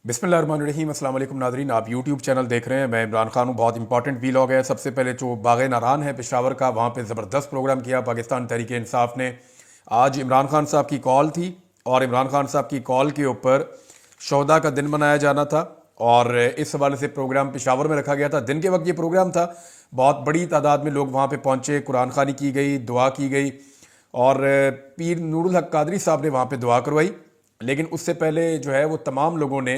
बिस्मिल्लाहिर्रहमानिर्रहीम अस्सलाम वालेकुम नाज़रीन, आप यूट्यूब चैनल देख रहे हैं। मैं इमरान खान हूँ। बहुत इंपॉर्टेंट वीलॉग है। सबसे पहले जो बाग़ नारान है पेशावर का, वहाँ पे ज़बरदस्त प्रोग्राम किया पाकिस्तान तहरीक इंसाफ ने। आज इमरान खान साहब की कॉल थी और इमरान खान साहब की कॉल के ऊपर शोहदा का दिन मनाया जाना था और इस हवाले से प्रोग्राम पेशावर में रखा गया था। दिन के वक्त ये प्रोग्राम था, बहुत बड़ी तादाद में लोग वहाँ पर पहुँचे, कुरान खानी की गई, दुआ की गई और पीर नूरुल हक कादरी साहब ने वहाँ पर दुआ करवाई। लेकिन उससे पहले जो है वो तमाम लोगों ने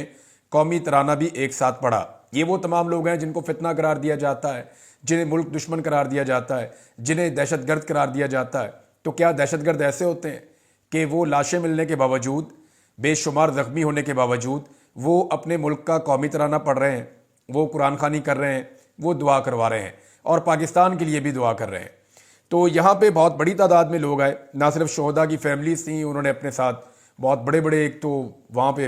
कौमी तराना भी एक साथ पढ़ा। ये वो तमाम लोग हैं जिनको फितना करार दिया जाता है, जिन्हें मुल्क दुश्मन करार दिया जाता है, जिन्हें दहशतगर्द करार दिया जाता है। तो क्या दहशतगर्द ऐसे होते हैं कि वो लाशें मिलने के बावजूद, बेशुमार ज़ख्मी होने के बावजूद वो अपने मुल्क का कौमी तराना पढ़ रहे हैं, वो कुरान खानी कर रहे हैं, वो दुआ करवा रहे हैं और पाकिस्तान के लिए भी दुआ कर रहे हैं। तो यहाँ पे बहुत बड़ी तादाद में लोग आए। ना सिर्फ शोहदा की फैमिलीज थी, उन्होंने अपने साथ बहुत बड़े बड़े, एक तो वहाँ पे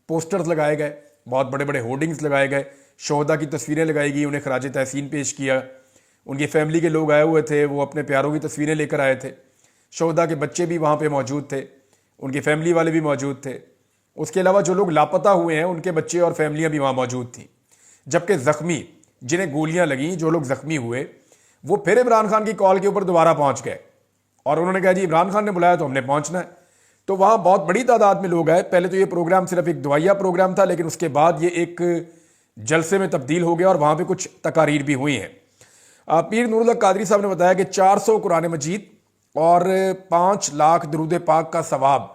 पोस्टर्स लगाए गए, बहुत बड़े बड़े होर्डिंग्स लगाए गए, शोहदा की तस्वीरें लगाई गई, उन्हें खराज तहसीन पेश किया। उनकी फैमिली के लोग आए हुए थे, वो अपने प्यारों की तस्वीरें लेकर आए थे। शोहदा के बच्चे भी वहाँ पे मौजूद थे, उनकी फैमिली वाले भी मौजूद थे। उसके अलावा जो लोग लापता हुए हैं उनके बच्चे और फैमिलियाँ भी वहाँ मौजूद थीं। जबकि ज़ख्मी, जिन्हें गोलियाँ लगीं, जो लोग ज़ख्मी हुए, वो फिर इमरान खान की कॉल के ऊपर दोबारा पहुँच गए और उन्होंने कहा जी इमरान खान ने बुलाया तो हमने पहुँचना है। तो वहाँ बहुत बड़ी तादाद में लोग आए। पहले तो ये प्रोग्राम सिर्फ एक दुआया प्रोग्राम था, लेकिन उसके बाद ये एक जलसे में तब्दील हो गया और वहाँ पे कुछ तकारीर भी हुई हैं। पीर नूरुल हक कादरी साहब ने बताया कि 400 कुरान मजीद और 5 लाख दरूद पाक का सवाब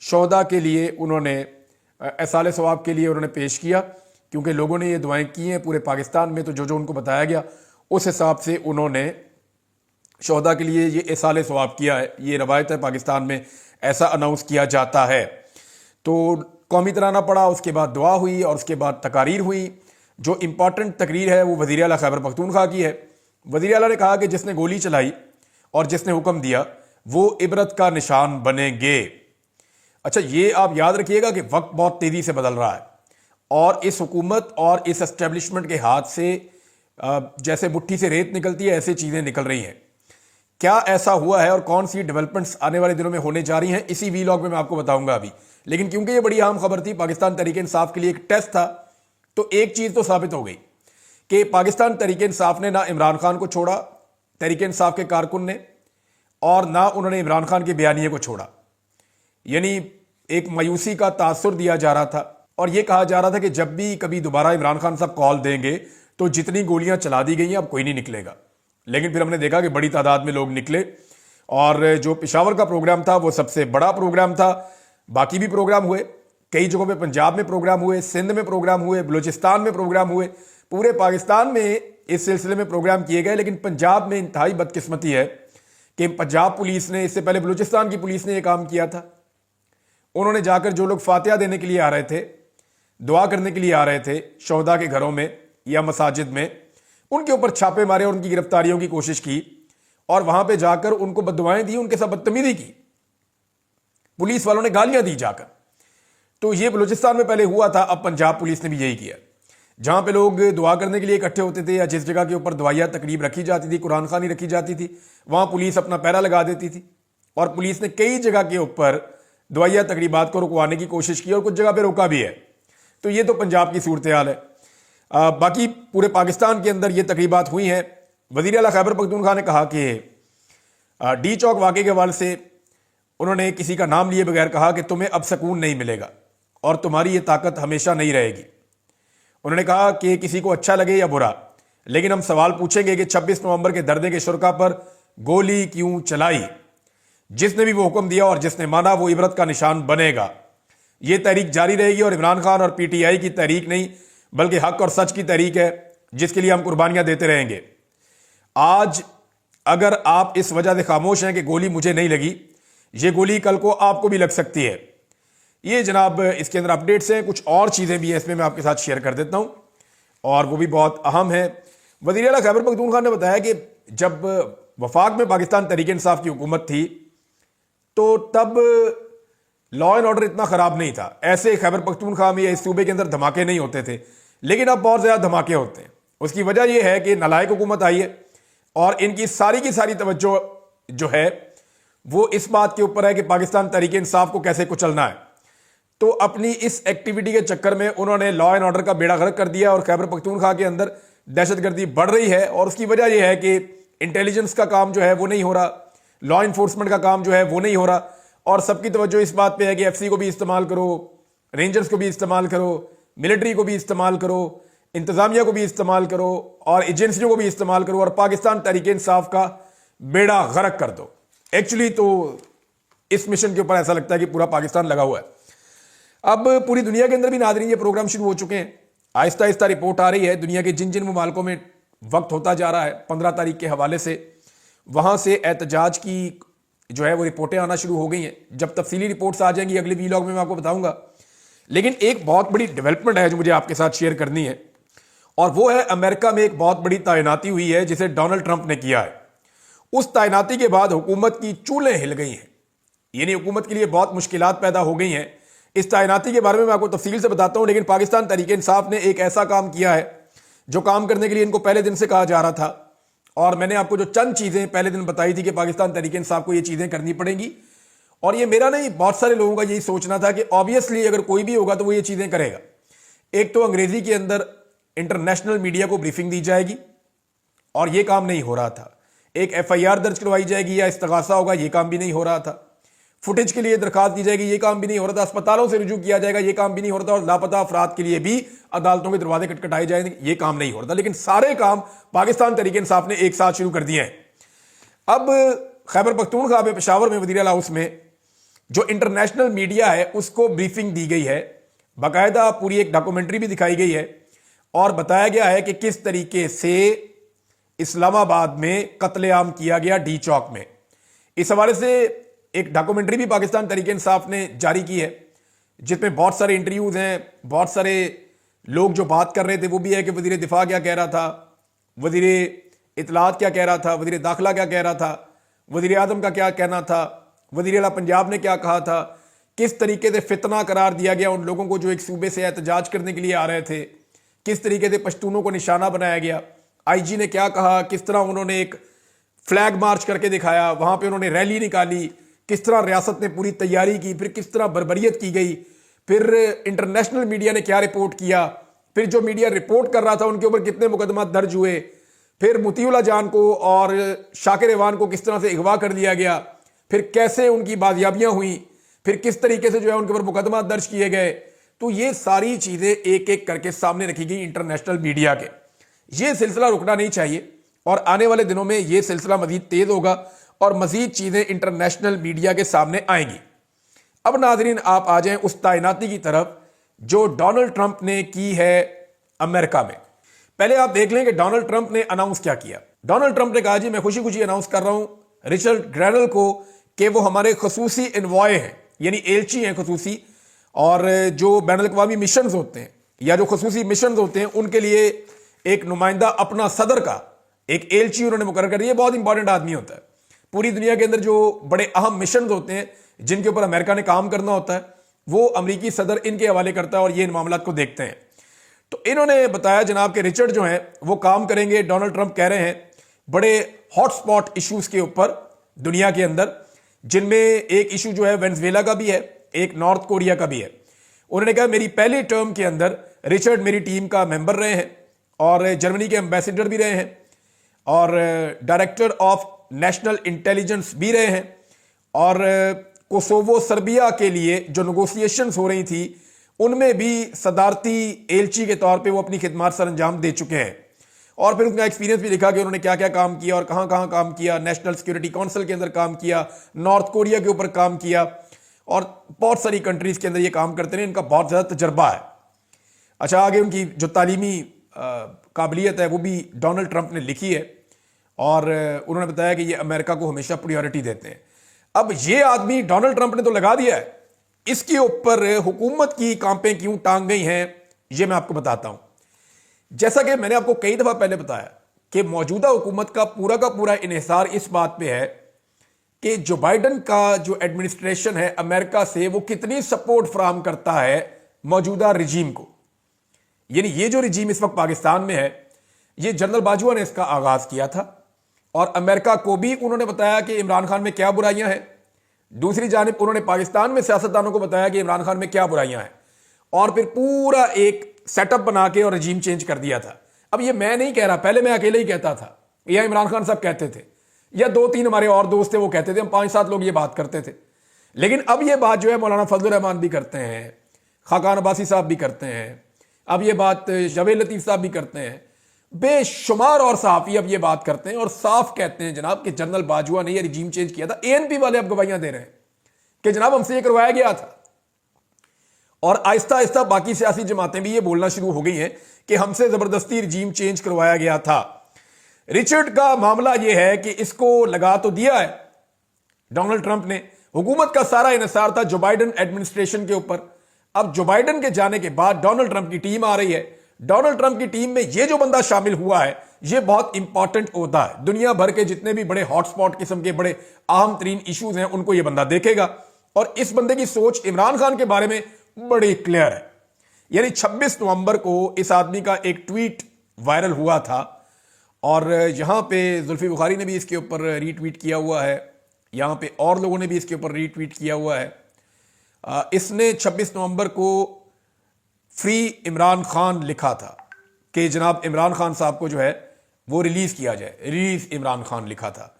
शोहदा के लिए उन्होंने, एसाले सवाब के लिए उन्होंने पेश किया, क्योंकि लोगों ने ये दुआएं की हैं पूरे पाकिस्तान में। तो जो जो उनको बताया गया उस हिसाब से उन्होंने शोहदा के लिए ये एसाले सवाब किया है। ये रवायत है, पाकिस्तान में ऐसा अनाउंस किया जाता है। तो कौमी तराना पड़ा, उसके बाद दुआ हुई और उसके बाद तकारीर हुई। जो इंपॉर्टेंट तकरीर है वो वज़ीर आला खैबर पख्तूनख्वा की है। वज़ीर आला ने कहा कि जिसने गोली चलाई और जिसने हुक्म दिया वो इबरत का निशान बनेंगे। अच्छा, ये आप याद रखिएगा कि वक्त बहुत तेज़ी से बदल रहा है और इस हुकूमत और इस एस्टेब्लिशमेंट के हाथ से जैसे मुट्ठी से रेत निकलती है, ऐसे चीज़ें निकल रही हैं। क्या ऐसा हुआ है और कौन सी डेवलपमेंट्स आने वाले दिनों में होने जा रही हैं, इसी वीलॉग में मैं आपको बताऊंगा अभी। लेकिन क्योंकि ये बड़ी अहम खबर थी, पाकिस्तान तहरीक इंसाफ के लिए एक टेस्ट था, तो एक चीज़ तो साबित हो गई कि पाकिस्तान तहरीक इंसाफ ने ना इमरान खान को छोड़ा, तहरीक इंसाफ के कारकुन ने, और ना उन्होंने इमरान खान के बयानिए को छोड़ा। यानी एक मायूसी का तासुर दिया जा रहा था और यह कहा जा रहा था कि जब भी कभी दोबारा इमरान खान साहब कॉल देंगे तो जितनी गोलियां चला दी गई हैं अब कोई नहीं निकलेगा। लेकिन फिर हमने देखा कि बड़ी तादाद में लोग निकले और जो पेशावर का प्रोग्राम था वो सबसे बड़ा प्रोग्राम था। बाकी भी प्रोग्राम हुए, कई जगहों पे पंजाब में प्रोग्राम हुए, सिंध में प्रोग्राम हुए, बलूचिस्तान में प्रोग्राम हुए, पूरे पाकिस्तान में इस सिलसिले में प्रोग्राम किए गए। लेकिन पंजाब में इंतहाई बदकिस्मती है कि पंजाब पुलिस ने, इससे पहले बलूचिस्तान की पुलिस ने यह काम किया था। उन्होंने जाकर जो लोग फातिहा देने के लिए आ रहे थे, दुआ करने के लिए आ रहे थे शोहदा के घरों में या मसाजिद में, उनके ऊपर छापे मारे और उनकी गिरफ्तारियों की कोशिश की और वहां पे जाकर उनको बददुआएं दी, उनके साथ बदतमीजी की, पुलिस वालों ने गालियां दी जाकर। तो ये बलूचिस्तान में पहले हुआ था, अब पंजाब पुलिस ने भी यही किया। जहां पे लोग दुआ करने के लिए इकट्ठे होते थे या जिस जगह के ऊपर दुआया तकरीब रखी जाती थी, कुरान खानी रखी जाती थी, वहां पुलिस अपना पैरा लगा देती थी और पुलिस ने कई जगह के ऊपर दुआया तकरीबात को रुकवाने की कोशिश की और कुछ जगह पर रोका भी है। तो ये तो पंजाब की सूरत हाल है। बाकी पूरे पाकिस्तान के अंदर ये तकरीबात हुई हैं। वज़ीर आला खैबर पख्तूनख्वा ने कहा कि डी चौक वाक़े के हवाले से उन्होंने किसी का नाम लिए बगैर कहा कि तुम्हें अब सुकून नहीं मिलेगा और तुम्हारी ये ताकत हमेशा नहीं रहेगी। उन्होंने कहा कि किसी को अच्छा लगे या बुरा, लेकिन हम सवाल पूछेंगे कि 26 नवंबर के दर्दे के शुरका पर गोली क्यों चलाई। जिसने भी वो हुक्म दिया और जिसने माना वो इबरत का निशान बनेगा। ये तहरीक जारी रहेगी और इमरान खान और PTI की तहरीक नहीं बल्कि हक और सच की तहरीक है, जिसके लिए हम कुर्बानियां देते रहेंगे। आज अगर आप इस वजह से खामोश हैं कि गोली मुझे नहीं लगी, ये गोली कल को आपको भी लग सकती है। ये जनाब इसके अंदर अपडेट्स हैं, कुछ और चीज़ें भी हैं इसमें, मैं आपके साथ शेयर कर देता हूं और वो भी बहुत अहम है। वज़ीर आला खैबर पख्तूनख्वा ने बताया कि जब वफाक में पाकिस्तान तहरीक इंसाफ की हुकूमत थी तो तब लॉ एंड ऑर्डर इतना खराब नहीं था। ऐसे खैबर पख्तूनख्वा में या इस सूबे के अंदर धमाके नहीं होते थे, लेकिन अब बहुत ज्यादा धमाके होते हैं। उसकी वजह यह है कि नालायक हुकूमत आई है और इनकी सारी की सारी तवज्जो जो है वो इस बात के ऊपर है कि पाकिस्तान तहरीक इंसाफ को कैसे कुचलना है। तो अपनी इस एक्टिविटी के चक्कर में उन्होंने लॉ एंड ऑर्डर का बेड़ा गर्क कर दिया और खैबर पख्तूनख्वा के अंदर दहशतगर्दी बढ़ रही है। और उसकी वजह यह है कि इंटेलिजेंस का काम जो है वो नहीं हो रहा, लॉ इन्फोर्समेंट का काम जो है वो नहीं हो रहा, और सबकी तवज्जो इस बात पे है कि एफसी को भी इस्तेमाल करो, रेंजर्स को भी इस्तेमाल करो, मिलिट्री को भी इस्तेमाल करो, इंतजामिया को भी इस्तेमाल करो और एजेंसियों को भी इस्तेमाल करो और पाकिस्तान तहरीक इंसाफ का बेड़ा गर्क कर दो। एक्चुअली तो इस मिशन के ऊपर ऐसा लगता है कि पूरा पाकिस्तान लगा हुआ है। अब पूरी दुनिया के अंदर भी नाज़रीन ये प्रोग्राम शुरू हो चुके हैं। आहिस्ता आहिस्ता रिपोर्ट आ रही है दुनिया के जिन जिन ममालिकों में वक्त होता जा रहा है 15 तारीख के हवाले से, वहां से एहतजाज की जो है वो रिपोर्टें आना शुरू हो गई हैं। जब तफसीली रिपोर्ट्स आ जाएंगी अगले वीलॉग में मैं आपको बताऊंगा। लेकिन एक बहुत बड़ी डेवलपमेंट है जो मुझे आपके साथ शेयर करनी है, और वो है अमेरिका में एक बहुत बड़ी तैनाती हुई है जिसे डोनाल्ड ट्रंप ने किया है। उस तैनाती के बाद हुकूमत की चूलें हिल गई हैं, यानी हुकूमत के लिए बहुत मुश्किलात पैदा हो गई हैं। इस तैनाती के बारे में मैं आपको तफसील से बताता हूं, लेकिन पाकिस्तान तहरीक इंसाफ ने एक ऐसा काम किया है जो काम करने के लिए इनको पहले दिन से कहा जा रहा था, और मैंने आपको जो चंद चीजें पहले दिन बताई थी कि पाकिस्तान तहरीक इंसाफ को ये चीजें करनी पड़ेंगी। और ये मेरा नहीं, बहुत सारे लोगों का यही सोचना था कि ऑब्वियसली अगर कोई भी होगा तो वो ये चीजें करेगा। एक तो अंग्रेजी के अंदर इंटरनेशनल मीडिया को ब्रीफिंग दी जाएगी, और ये काम नहीं हो रहा था। एक एफआईआर दर्ज करवाई जाएगी या इस्तगासा होगा, ये काम भी नहीं हो रहा था। फुटेज के लिए दरखास्त दी जाएगी, ये काम भी नहीं हो रहा था। अस्पतालों से रुजू किया जाएगा, ये काम भी नहीं हो रहा था। और लापता अफराद के लिए भी अदालतों के दरवाजे खटखटाए जाएंगे, ये काम नहीं हो रहा था। लेकिन सारे काम पाकिस्तान तहरीक इंसाफ ने एक साथ शुरू कर दिए हैं। अब खैबर पख्तूनख्वा में पेशावर में वज़ीर आला हाउस में जो इंटरनेशनल मीडिया है उसको ब्रीफिंग दी गई है, बाकायदा पूरी एक डॉक्यूमेंट्री भी दिखाई गई है, और बताया गया है कि किस तरीके से इस्लामाबाद में कत्लेआम किया गया डी चौक में। इस हवाले से एक डॉक्यूमेंट्री भी पाकिस्तान तहरीक इंसाफ ने जारी की है, जिसमें बहुत सारे इंटरव्यूज हैं, बहुत सारे लोग जो बात कर रहे थे। वो भी है कि वज़ीर दिफा क्या कह रहा था, वज़ीर इतलात क्या कह रहा था, वज़ीर दाखिला क्या कह रहा था, वज़ीर आज़म का क्या कहना था, वज़ीर आला पंजाब ने क्या कहा था, किस तरीके से फितना करार दिया गया उन लोगों को जो एक सूबे से एहतजाज करने के लिए आ रहे थे, किस तरीके से पश्तूनों को निशाना बनाया गया। आईजी ने क्या कहा, किस तरह उन्होंने एक फ्लैग मार्च करके दिखाया, वहां पे उन्होंने रैली निकाली, किस तरह रियासत ने पूरी तैयारी की, फिर किस तरह बर्बरियत की गई, फिर इंटरनेशनल मीडिया ने क्या रिपोर्ट किया, फिर जो मीडिया रिपोर्ट कर रहा था उनके ऊपर कितने मुकदमा दर्ज हुए, फिर मुतीउल्लाह जान को और शाकिर इवान को किस तरह से अगवा कर लिया गया, फिर कैसे उनकी बाजियाबियां हुई, फिर किस तरीके से जो है उनके ऊपर मुकदमा दर्ज किए गए। तो ये सारी चीजें एक एक करके सामने रखी गई इंटरनेशनल मीडिया के। ये सिलसिला रुकना नहीं चाहिए, और आने वाले दिनों में ये सिलसिला मजीद तेज होगा और मजीद चीजें इंटरनेशनल मीडिया के सामने आएंगी। अब नाजरीन आप आ जाएं उस तैनाती की तरफ जो डोनाल्ड ट्रंप ने की है अमेरिका में। पहले आप देख लें कि डोनाल्ड ट्रंप ने अनाउंस क्या किया। डोनाल्ड ट्रंप ने कहा, जी मैं खुशी खुशी अनाउंस कर रहा हूं रिचर्ड ग्रैनल को कि वो हमारे खसूसी इन्वॉय हैं, यानी एलची हैं खसूसी, और जो बैनुल अक़वामी मिशन होते हैं या जो खसूसी मिशन होते हैं उनके लिए एक नुमाइंदा अपना सदर का एक एलची उन्होंने मुकर्रर कर दिया। बहुत इंपॉर्टेंट आदमी होता है पूरी दुनिया के अंदर, जो बड़े अहम मिशन होते हैं जिनके ऊपर अमेरिका ने काम करना होता है, वो अमेरिकी सदर इनके हवाले करता है और ये इन मामलात को देखते हैं। तो इन्होंने बताया जनाब के रिचर्ड जो है वो काम करेंगे, डोनाल्ड ट्रंप कह रहे हैं, बड़े हॉटस्पॉट इश्यूज के ऊपर दुनिया के अंदर, जिनमें एक इशू जो है वेनेजुएला का भी है, एक नॉर्थ कोरिया का भी है। उन्होंने कहा मेरी पहली टर्म के अंदर रिचर्ड मेरी टीम का मेंबर रहे हैं और जर्मनी के एम्बेसडर भी रहे हैं और डायरेक्टर ऑफ नेशनल इंटेलिजेंस भी रहे हैं, और कोसोवो सर्बिया के लिए जो नेगोशिएशंस हो रही थी उनमें भी सदारती एलची के तौर पे वो अपनी खिदमत सर अंजाम दे चुके हैं। और फिर उनका एक्सपीरियंस भी लिखा कि उन्होंने क्या क्या काम किया और कहाँ कहाँ काम किया। नेशनल सिक्योरिटी काउंसिल के अंदर काम किया, नॉर्थ कोरिया के ऊपर काम किया, और बहुत सारी कंट्रीज के अंदर ये काम करते हैं, इनका बहुत ज़्यादा तजर्बा है। अच्छा, आगे उनकी जो तालीमी काबिलियत है वो भी डोनाल्ड ट्रंप ने लिखी है, और उन्होंने बताया कि ये अमेरिका को हमेशा प्रायोरिटी देते हैं। अब ये आदमी डोनाल्ड ट्रंप ने तो लगा दिया है, इसके ऊपर हुकूमत की कांपें क्यों टांग गई हैं ये मैं आपको बताता हूं। जैसा कि मैंने आपको कई दफा पहले बताया कि मौजूदा हुकूमत का पूरा इन्हिसार इस बात पे है कि जो बाइडन का जो एडमिनिस्ट्रेशन है अमेरिका से, वो कितनी सपोर्ट फराहम करता है मौजूदा रिजीम को। यानी ये जो रिजीम इस वक्त पाकिस्तान में है, ये जनरल बाजवा ने इसका आगाज किया था, और अमेरिका को भी उन्होंने बताया कि इमरान खान में क्या बुराइयां हैं, दूसरी जानिब उन्होंने पाकिस्तान में सियासतदानों को बताया कि इमरान खान में क्या बुराइयां हैं, और फिर पूरा एक सेटअप बना के और रजीम चेंज कर दिया था। अब ये मैं नहीं कह रहा, पहले मैं अकेले ही कहता था, या इमरान खान साहब कहते थे, या 2-3 हमारे और दोस्त थे वो कहते थे, हम 5-7 लोग ये बात करते थे। लेकिन अब ये बात जो है मौलाना फजल रहमान भी करते हैं, खाकान अब्बासी साहब भी करते हैं, अब ये बात जावेद लतीफ़ साहब भी करते हैं, बेशुमार और सहाफ़ी अब ये बात करते हैं और साफ कहते हैं जनाब कि जनरल बाजवा ने ये रजीम चेंज किया था। एएनपी वाले अब गवाहियां दे रहे हैं कि जनाब हमसे ये करवाया गया था। और आहिस्ता आहिस्ता बाकी सियासी जमातें भी ये बोलना शुरू हो गई हैं कि हमसे जबरदस्ती रजीम चेंज करवाया गया था। रिचर्ड का मामला यह है कि इसको लगा तो दिया है डोनाल्ड ट्रंप ने, हुकूमत का सारा इन्हिसार था जो बाइडन एडमिनिस्ट्रेशन के ऊपर। अब जो बाइडन के जाने के बाद डोनाल्ड ट्रंप की टीम आ रही है। डोनाल्ड ट्रंप की टीम में यह जो बंदा शामिल हुआ है यह बहुत इंपॉर्टेंट ओहदा है। दुनिया भर के जितने भी बड़े हॉटस्पॉट किस्म के बड़े अहम तरीन इश्यूज हैं उनको यह बंदा देखेगा, और इस बंदे की सोच इमरान खान के बारे में बड़ी क्लियर है। यानी 26 नवंबर को इस आदमी का एक ट्वीट वायरल हुआ था, और यहां पे जुल्फी बुखारी ने भी इसके ऊपर रीट्वीट किया हुआ है, यहां पे और लोगों ने भी इसके ऊपर रीट्वीट किया हुआ है। इसने 26 नवंबर को फ्री इमरान खान लिखा था कि जनाब इमरान खान साहब को जो है वो रिलीज किया जाए, रिलीज इमरान खान लिखा था।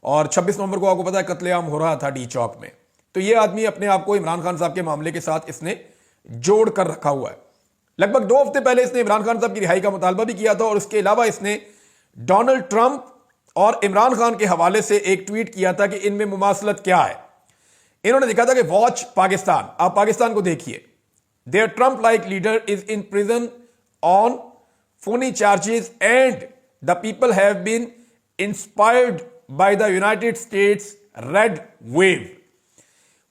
और 26 नवंबर को आपको पता है कत्लेआम हो रहा था डी चौक में। तो ये आदमी अपने आप को इमरान खान साहब के मामले के साथ इसने जोड़ कर रखा हुआ है। लगभग 2 हफ्ते पहले इसने इमरान खान साहब की रिहाई का मुतालबा भी किया था, और उसके अलावा इसने डोनाल्ड ट्रंप और इमरान खान के हवाले से एक ट्वीट किया था कि इनमें मुमासलत क्या है। इन्होंने लिखा था कि वॉच पाकिस्तान, आप पाकिस्तान को देखिए, there Trump like leader is in prison on phony charges and the people have been inspired by the United States Red Wave।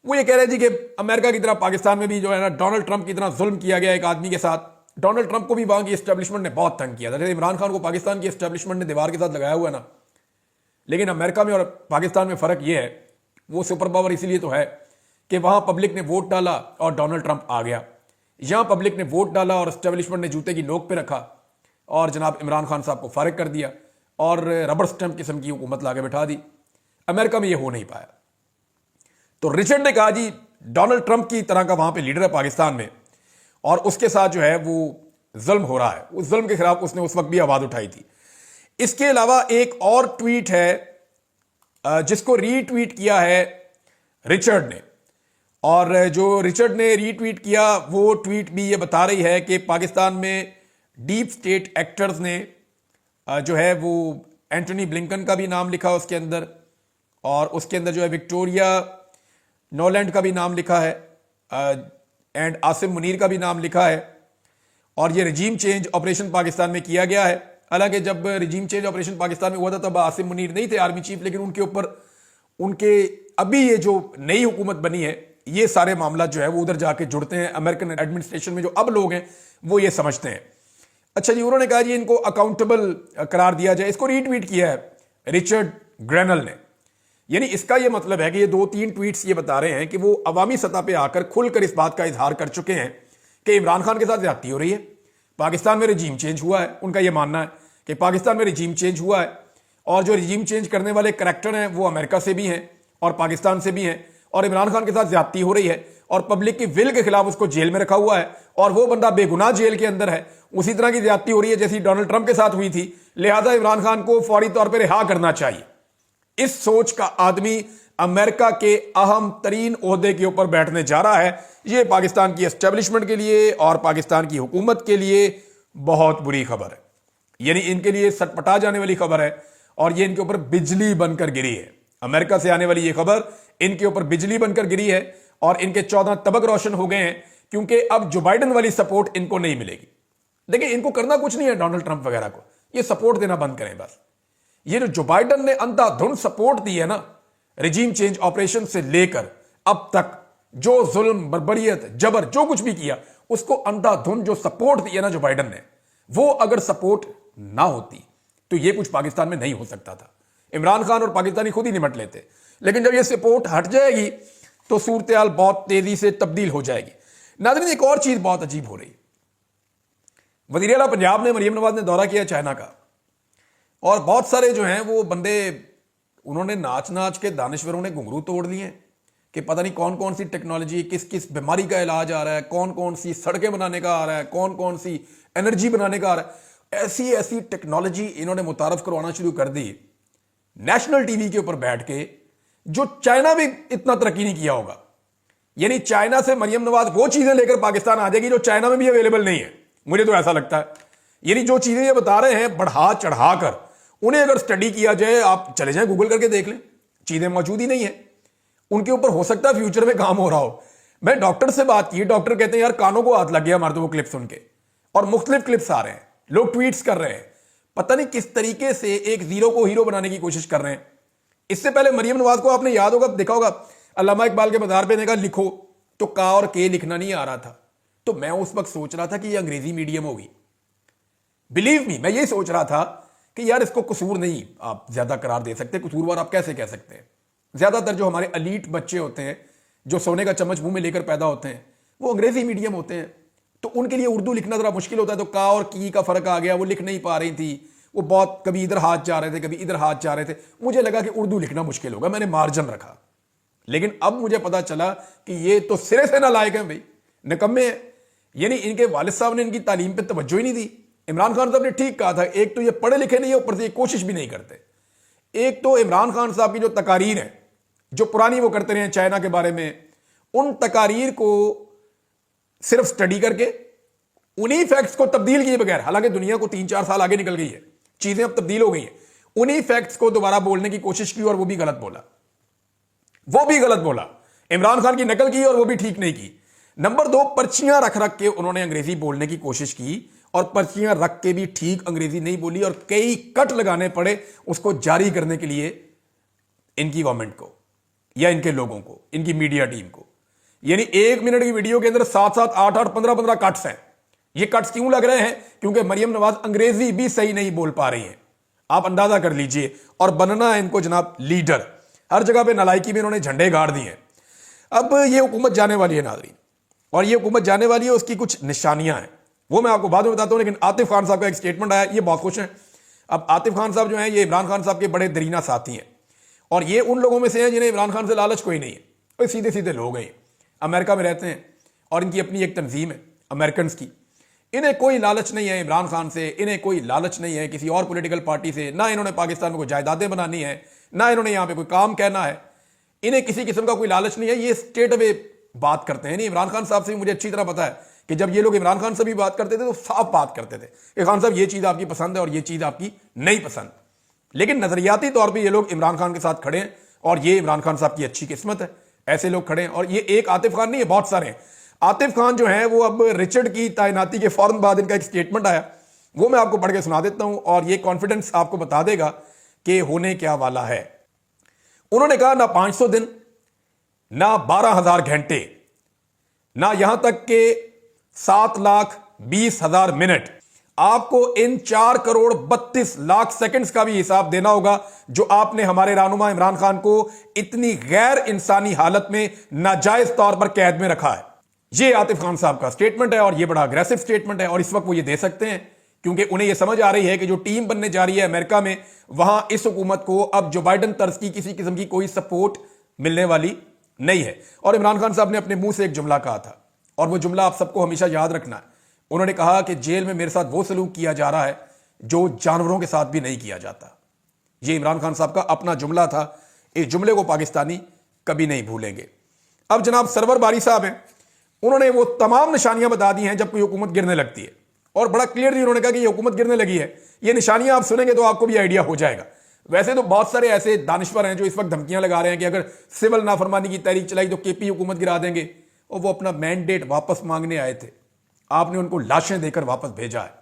वो ये कह रहे जी कि अमेरिका की तरह पाकिस्तान में भी जो है ना डोनाल्ड ट्रंप की तरह जुल्म किया गया एक आदमी के साथ। डोनाल्ड ट्रंप को भी वहां की एस्टेब्लिशमेंट ने बहुत तंग किया था। जैसे इमरान खान को पाकिस्तान की एस्टेब्लिशमेंट ने दीवार के साथ लगाया हुआ है ना, लेकिन अमेरिका में और पाकिस्तान में फर्क ये है, वो सुपर पावर इसीलिए तो है कि वहां पब्लिक ने वोट डाला और डोनाल्ड ट्रंप आ गया। यहां पब्लिक ने वोट डाला और एस्टेब्लिशमेंट ने जूते की नोक पे रखा और जनाब इमरान खान साहब को फारिग कर दिया और रबर स्टैंप किस्म की हुकूमत लाके बैठा दी। अमेरिका में यह हो नहीं पाया। तो रिचर्ड ने कहा जी डोनाल्ड ट्रंप की तरह का वहां पे लीडर है पाकिस्तान में, और उसके साथ जो है वो जुल्म हो रहा है। उस जुल्म के खिलाफ उसने उस वक्त भी आवाज उठाई थी। इसके अलावा एक और ट्वीट है जिसको रीट्वीट किया है रिचर्ड ने, और जो रिचर्ड ने रीट्वीट किया वो ट्वीट भी ये बता रही है कि पाकिस्तान में डीप स्टेट एक्टर्स ने जो है वो एंटनी ब्लिंकन का भी नाम लिखा उसके अंदर, और उसके अंदर जो है विक्टोरिया नोलैंड का भी नाम लिखा है, एंड आसिम मुनीर का भी नाम लिखा है। और ये रजीम चेंज ऑपरेशन पाकिस्तान में किया गया है। हालांकि जब रजीम चेंज ऑपरेशन पाकिस्तान में हुआ था तब आसिम मुनीर नहीं थे आर्मी चीफ, लेकिन उनके ऊपर उनके अभी ये जो नई हुकूमत बनी है ये सारे मामला जो है वो उधर जाके जुड़ते हैं। अमेरिकन एडमिनिस्ट्रेशन में जो अब लोग हैं वो ये समझते हैं। अच्छा जी, उन्होंने कहा जी इनको अकाउंटेबल करार दिया जाए। इसको रीट्वीट किया है रिचर्ड ग्रेनल ने। यानी इसका यह मतलब है कि ये 2-3 ट्वीट्स ये बता रहे हैं कि वो अवामी सतह पे आकर खुलकर इस बात का इजहार कर चुके हैं कि इमरान खान के साथ ज्यादती हो रही है, पाकिस्तान में रजीम चेंज हुआ है। उनका यह मानना है कि पाकिस्तान में रजीम चेंज हुआ है, और जो रजीम चेंज करने वाले करैक्टर हैं वो अमेरिका से भी हैं और पाकिस्तान से भी हैं, और इमरान खान के साथ ज्यादती हो रही है और पब्लिक की विल के खिलाफ उसको जेल में रखा हुआ है, और वो बंदा बेगुनाह जेल के अंदर है। उसी तरह की ज्यादती हो रही है जैसी डोनाल्ड ट्रंप के साथ हुई थी, लिहाजा इमरान खान को फौरी तौर पर रिहा करना चाहिए। इस सोच का आदमी अमेरिका के अहम तरीन ओहदे के ऊपर बैठने जा रहा है। यह पाकिस्तान की एस्टेब्लिशमेंट के लिए और पाकिस्तान की हुकूमत के लिए बहुत बुरी खबर है। यानी इनके लिए सटपटा जाने वाली खबर है, और यह इनके ऊपर बिजली बनकर गिरी है। अमेरिका से आने वाली यह खबर इनके ऊपर बिजली बनकर गिरी है, और इनके 14 तबक रोशन हो गए हैं, क्योंकि अब जो बाइडन वाली सपोर्ट इनको नहीं मिलेगी। देखिए, इनको करना कुछ नहीं है डोनाल्ड ट्रंप वगैरह को, ये सपोर्ट देना बंद करें बस। ये जो बाइडन ने अंधाधुंध सपोर्ट दी है ना रजीम चेंज ऑपरेशन से लेकर अब तक, जो जुल्म बर्बरियत जबर जो कुछ भी किया, उसको अंधाधुंध जो सपोर्ट दिया ना जो बाइडन ने, वो अगर सपोर्ट ना होती तो ये कुछ पाकिस्तान में नहीं हो सकता था। इमरान खान और पाकिस्तानी खुद ही निमट लेते। लेकिन जब ये सपोर्ट हट जाएगी तो सूरत हाल बहुत तेजी से तब्दील हो जाएगी। नाज़रीन, एक और चीज बहुत अजीब हो रही। वज़ीर आला पंजाब ने मरियम नवाज ने दौरा किया चाइना का, और बहुत सारे जो हैं वो बंदे, उन्होंने नाच नाच के दानिश्वरों ने घुंघरू तोड़ लिए। कि पता नहीं कौन कौन सी टेक्नोलॉजी, किस किस बीमारी का इलाज आ रहा है, कौन कौन सी सड़कें बनाने का आ रहा है, कौन कौन सी एनर्जी बनाने का आ रहा है। ऐसी ऐसी टेक्नोलॉजी इन्होंने मुतारफ करवाना शुरू कर दी नेशनल टीवी के ऊपर बैठ के, जो चाइना भी इतना तरक्की नहीं किया होगा। यानी चाइना से मरियम नवाज वो चीजें लेकर पाकिस्तान आ जाएगी जो चाइना में भी अवेलेबल नहीं है, मुझे तो ऐसा लगता है। यानी जो चीजें ये बता रहे हैं बढ़ा चढ़ाकर, उन्हें अगर स्टडी किया जाए, आप चले जाएं गूगल करके देख लें, चीजें मौजूद ही नहीं है उनके ऊपर। हो सकता है फ्यूचर में काम हो रहा हो। मैं डॉक्टर से बात की, डॉक्टर कहते हैं यार कानों को हाथ लग गया हमारे तो वो क्लिप सुन के, और मुख्तलिफ क्लिप्स आ रहे हैं, लोग ट्वीट्स कर रहे हैं, पता नहीं किस तरीके से एक जीरो को हीरो बनाने की कोशिश कर रहे हैं। इससे पहले मरियम नवाज को आपने याद होगा, देखा होगा, अल्लामा इकबाल के मज़ार पे ने कहा लिखो, तो का और के लिखना नहीं आ रहा था। तो मैं उस वक्त सोच रहा था कि ये अंग्रेजी मीडियम होगी। बिलीव मी, मैं ये सोच रहा था कि यार इसको कसूर नहीं आप ज्यादा करार दे सकते, कसूरवार आप कैसे कह सकते हैं। ज्यादातर जो हमारे अलीट बच्चे होते हैं, जो सोने का चम्मच मुंह में लेकर पैदा होते हैं, वो अंग्रेजी मीडियम होते हैं, तो उनके लिए उर्दू लिखना जरा मुश्किल होता है। तो का और की का फर्क आ गया, वो लिख नहीं पा रही थी, वो बहुत कभी इधर हाथ जा रहे थे, कभी इधर हाथ जा रहे थे। मुझे लगा कि उर्दू लिखना मुश्किल होगा, मैंने मार्जिन रखा। लेकिन अब मुझे पता चला कि ये तो सिरे से नालायक हैं भाई, निकम्मे हैं। यानी इनके वालिद साहब ने इनकी तालीम पे तवज्जो ही नहीं दी। इमरान खान साहब ने ठीक कहा था, एक तो ये पढ़े लिखे नहीं है, ऊपर से ये कोशिश भी नहीं करते। एक तो इमरान खान साहब की जो तकारीर है, जो पुरानी वो करते रहे चाइना के बारे में, उन तकारीर को सिर्फ स्टडी करके उन्हीं फैक्ट्स को तब्दील किए बगैर, हालांकि दुनिया को 3-4 साल आगे निकल गई है, चीजें अब तब्दील हो गई हैं, उन्हीं फैक्ट्स को दोबारा बोलने की कोशिश की और वो भी गलत बोला, वो भी गलत बोला। इमरान खान की नकल की और वो भी ठीक नहीं की। नंबर 2, पर्चियां रख रख के उन्होंने अंग्रेजी बोलने की कोशिश की और पर्चियां रख के भी ठीक अंग्रेजी नहीं बोली, और कई कट लगाने पड़े उसको जारी करने के लिए इनकी गवर्नमेंट को या इनके लोगों को, इनकी मीडिया टीम को। यानी 1 मिनट की वीडियो के अंदर 7-7, 8-8, 15-15 कट्स हैं। ये कट्स क्यों लग रहे हैं? क्योंकि मरियम नवाज अंग्रेजी भी सही नहीं बोल पा रही हैं, आप अंदाजा कर लीजिए। और बनना है इनको जनाब लीडर, हर जगह पे नालायकी में इन्होंने झंडे गाड़ दिए हैं। अब ये हुकूमत जाने वाली है नाज़रीन, और ये हुकूमत जाने वाली है, उसकी कुछ निशानियां हैं, वो मैं आपको बाद में बताता हूं। लेकिन आतिफ खान साहब का एक स्टेटमेंट आया, ये बहुत खुश हैं। अब आतिफ खान साहब जो हैं, ये इमरान खान साहब के बड़े दरीना साथी हैं, और ये उन लोगों में से हैं जिन्हें इमरान खान से लालच कोई नहीं है। कोई सीधे सीधे लोग हैं, अमेरिका में रहते हैं और इनकी अपनी एक तंजीम है अमेरिकन की। इन्हें कोई लालच नहीं है इमरान खान से, इन्हें कोई लालच नहीं है किसी और पॉलिटिकल पार्टी से, ना इन्होंने पाकिस्तान में कोई जायदादें बनानी है, ना इन्होंने यहां पे कोई काम कहना है, इन्हें किसी किस्म का कोई लालच नहीं है। ये स्ट्रेट अवे बात करते हैं। नहीं, इमरान खान साहब से मुझे अच्छी तरह पता है कि जब ये लोग इमरान खान से भी बात करते थे तो साफ बात करते थे कि खान साहब ये चीज आपकी पसंद है और ये चीज आपकी नहीं पसंद। लेकिन नजरियाती तौर पर ये लोग इमरान खान के साथ खड़े हैं, और ये इमरान खान साहब की अच्छी किस्मत है, ऐसे लोग खड़े हैं। और ये एक आतिफ खान नहीं है, बहुत सारे हैं। आतिफ खान जो है वो अब रिचर्ड की तैनाती के फौरन बाद इनका एक स्टेटमेंट आया, वो मैं आपको पढ़ के सुना देता हूं, और ये कॉन्फिडेंस आपको बता देगा कि होने क्या वाला है। उन्होंने कहा ना 500 दिन, ना 12,000 घंटे, ना यहां तक के 7,20,000 मिनट, आपको इन 4,32,00,000 सेकंड्स का भी हिसाब देना होगा जो आपने हमारे रहनुमा इमरान खान को इतनी गैर इंसानी हालत में नाजायज तौर पर कैद में रखा है। ये आतिफ खान साहब का स्टेटमेंट है, और ये बड़ा अग्रेसिव स्टेटमेंट है, और इस वक्त वो ये दे सकते हैं क्योंकि उन्हें ये समझ आ रही है कि जो टीम बनने जा रही है अमेरिका में, वहां इस हुकूमत को अब जो बाइडन तर्ज की किसी किस्म की कोई सपोर्ट मिलने वाली नहीं है। और इमरान खान साहब ने अपने मुंह से एक जुमला कहा था, और वो जुमला आप सबको हमेशा याद रखना है। उन्होंने कहा कि जेल में मेरे साथ वो सलूक किया जा रहा है जो जानवरों के साथ भी नहीं किया जाता। ये इमरान खान साहब का अपना जुमला था। इस जुमले को पाकिस्तानी कभी नहीं भूलेंगे। अब जनाब सरवर बारी साहब हैं, उन्होंने वो तमाम निशानियां बता दी हैं जब कोई हुकूमत गिरने लगती है, और बड़ा क्लियरली उन्होंने कहा कि ये हुकूमत गिरने लगी है। ये निशानियां आप सुनेंगे तो आपको भी आइडिया हो जाएगा। वैसे तो बहुत सारे ऐसे दानिश्वर हैं जो इस वक्त धमकियां लगा रहे हैं कि अगर सिविल नाफरमानी की तहरीक चलाई तो केपी हुकूमत गिरा देंगे, और वो अपना मैंडेट वापस मांगने आए थे, आपने उनको लाशें देकर वापस भेजा है।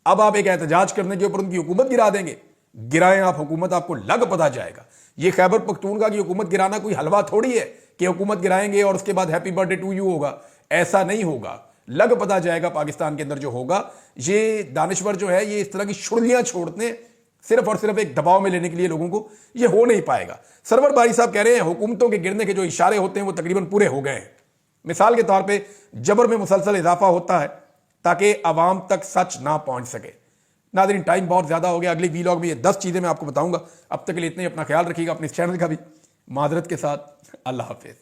अब आप एक एहतजाज करने के ऊपर उनकी हुकूमत गिरा देंगे। गिराएं आप हुकूमत, आपको लग पता जाएगा। ये खैबर पख्तूनख्वा की हुकूमत गिराना कोई हलवा थोड़ी है कि हुकूमत गिराएंगे और उसके बाद हैप्पी बर्थडे टू यू होगा। ऐसा नहीं होगा, लग पता जाएगा पाकिस्तान के अंदर जो होगा। ये दानिश्वर जो है ये इस तरह की शुड़लियां छोड़ते हैं सिर्फ और सिर्फ एक दबाव में लेने के लिए लोगों को, ये हो नहीं पाएगा। सरवर बारी साहब कह रहे हैं हुकूमतों के गिरने के जो इशारे होते हैं वो तकरीबन पूरे हो गए हैं। मिसाल के तौर पे जबर में मुसलसल इजाफा होता है ताकि आवाम तक सच ना पहुंच सके। नाज़रीन, टाइम बहुत ज्यादा हो गया, अगली वीलॉग में ये 10 चीजें मैं आपको बताऊंगा। अब तक के लिए इतने ही, अपना ख्याल रखिएगा, अपने इस चैनल का भी माजरत के साथ अल्लाह हाफिज़।